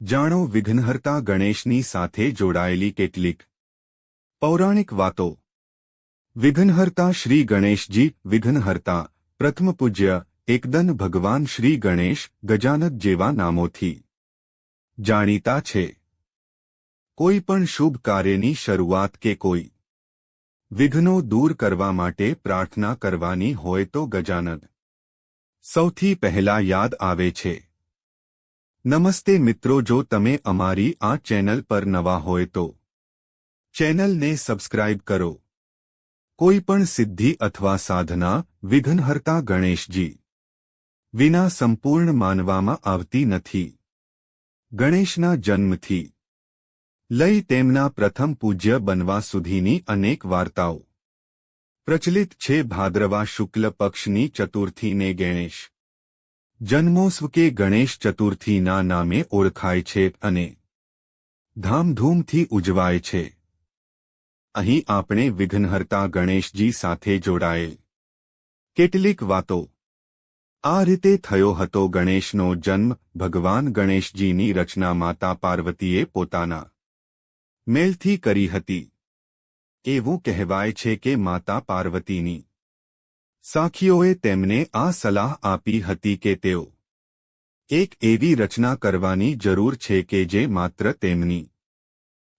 જાણો વિઘ્નહર્તા ગણેશની સાથે જોડાયેલી કેટલીક પૌરાણિક વાતો। વિઘ્નહર્તા શ્રી ગણેશજી। વિઘ્નહર્તા પ્રથમ પૂજ્ય એકદન ભગવાન શ્રી ગણેશ ગજાનન જેવા નામોથી જાણીતા છે। કોઈ પણ શુભ કાર્યની શરૂઆત કે કોઈ વિઘ્નો દૂર કરવા માટે પ્રાર્થના કરવાની હોય તો ગજાનન સૌથી પહેલા યાદ આવે છે। નમસ્તે મિત્રો, જો તમે અમારી આ ચેનલ પર નવા હોય તો ચેનલને સબસ્ક્રાઇબ કરો। કોઈ પણ સિદ્ધિ અથવા સાધના વિઘ્નહર્તા ગણેશજી વિના સંપૂર્ણ માનવામાં આવતી નથી। ગણેશના જન્મથી લઈ તેમના પ્રથમ પૂજ્ય બનવા સુધીની અનેક વાર્તાઓ પ્રચલિત છે। ભાદ્રવા શુક્લ પક્ષની ચતુર્થીને ગણેશ જન્મોત્સવ કે ગણેશ ચતુર્થીના નામે ઓળખાય છે અને ધામધૂમથી ઉજવાય છે। અહીં આપણે વિઘ્નહર્તા ગણેશજી સાથે જોડાયેલ કેટલીક વાતો। આ રીતે થયો હતો ગણેશનો જન્મ। ભગવાન ગણેશજીની રચના માતા પાર્વતીએ પોતાના મેલથી કરી હતી। એવું કહેવાય છે કે માતા પાર્વતીની સાખીઓએ તેમને આ સલાહ આપી હતી કે તેઓ એક એવી રચના કરવાની જરૂર છે કે જે માત્ર તેમની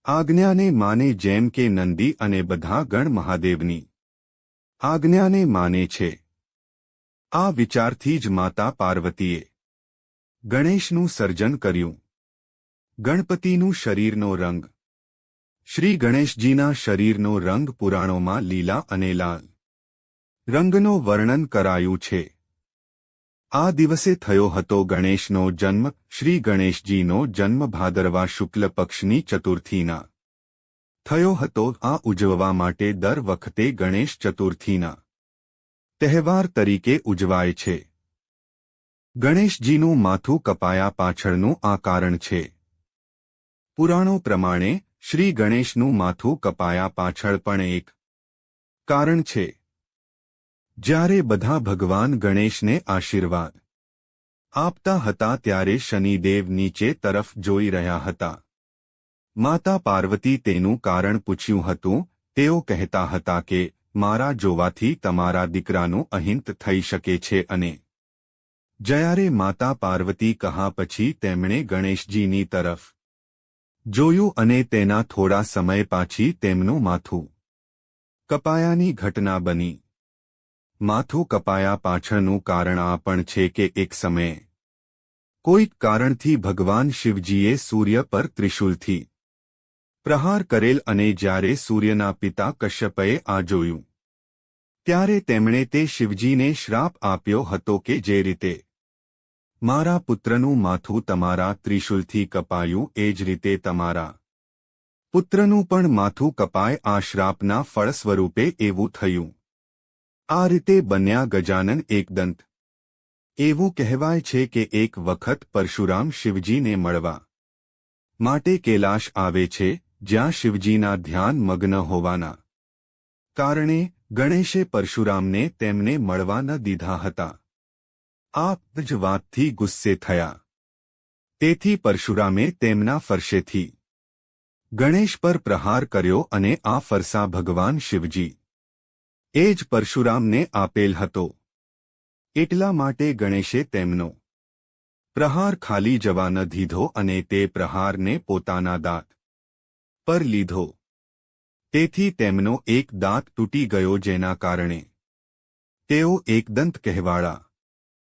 આજ્ઞાને માને, જેમ કે નંદી અને બધા ગણ મહાદેવની આજ્ઞાને માને છે। આ વિચારથી જ માતા પાર્વતીએ ગણેશનું સર્જન કર્યું। ગણપતિનું શરીરનો રંગ। શ્રી ગણેશજીના શરીરનો રંગ પુરાણોમાં લીલા અને લાલ રંગનો વર્ણન કરાયું છે। આ દિવસે થયો હતો ગણેશનો જન્મ। શ્રી ગણેશજીનો જન્મ ભાદરવા શુક્લ પક્ષની ચતુર્થીના થયો હતો। આ ઉજવવા માટે દર વખતે ગણેશ ચતુર્થીના તહેવાર તરીકે ઉજવાય છે। ગણેશજીનું માથું કપાયા પાછળનું આ કારણ છે। પુરાણો પ્રમાણે શ્રી ગણેશનું માથું કપાયા પાછળ પણ એક કારણ છે। જ્યારે બધા ભગવાન ગણેશને આશીર્વાદ આપતા હતા ત્યારે શનિદેવ નીચે તરફ જોઈ રહ્યા હતા। માતા પાર્વતી તેનું કારણ પૂછ્યું હતું। તેઓ કહેતા હતા કે મારા જોવાથી તમારા દીકરાનું અહિંત થઈ શકે છે અને જ્યારે માતા પાર્વતી કહા પછી તેમણે ગણેશજીની તરફ જોયું અને તેના થોડા સમય પાછી તેમનું માથું કપાયાની ઘટના બની। માથું કપાયા પાછળનું કારણ આ પણ છે કે એક સમયે કોઈક કારણથી ભગવાન શિવજીએ સૂર્ય પર ત્રિશૂલથી પ્રહાર કરેલ અને જ્યારે સૂર્યના પિતા કશ્યપએ આ જોયું ત્યારે તેમણે તે શિવજીને શ્રાપ આપ્યો હતો કે જે રીતે મારા પુત્રનું માથું તમારા ત્રિશૂલથી કપાયું એ જ રીતે તમારા પુત્રનું પણ માથું કપાય। આ શ્રાપના ફળ સ્વરૂપે એવું થયું। આ રીતે બન્યા ગજાનન એકદંત। એવું કહેવાય છે કે એક વખત પરશુરામ શિવજીને મળવા માટે કૈલાશ આવે છે, જ્યાં શિવજીના ધ્યાન મગ્ન હોવાના કારણે ગણેશે પરશુરામને તેમને મળવા ન દીધા હતા। આ જ વાતથી ગુસ્સે થયા। તેથી પરશુરામે તેમના ફરસેથી ગણેશ પર પ્રહાર કર્યો અને આ ફરસા ભગવાન શિવજી એ જ પરશુરામને આપેલ હતો। એટલા માટે ગણેશે તેમનો પ્રહાર ખાલી જવા ન દીધો અને તે પ્રહારને પોતાના દાંત પર લીધો। તેથી તેમનો એક દાંત તૂટી ગયો, જેના કારણે તેઓ એકદંત કહેવાળા।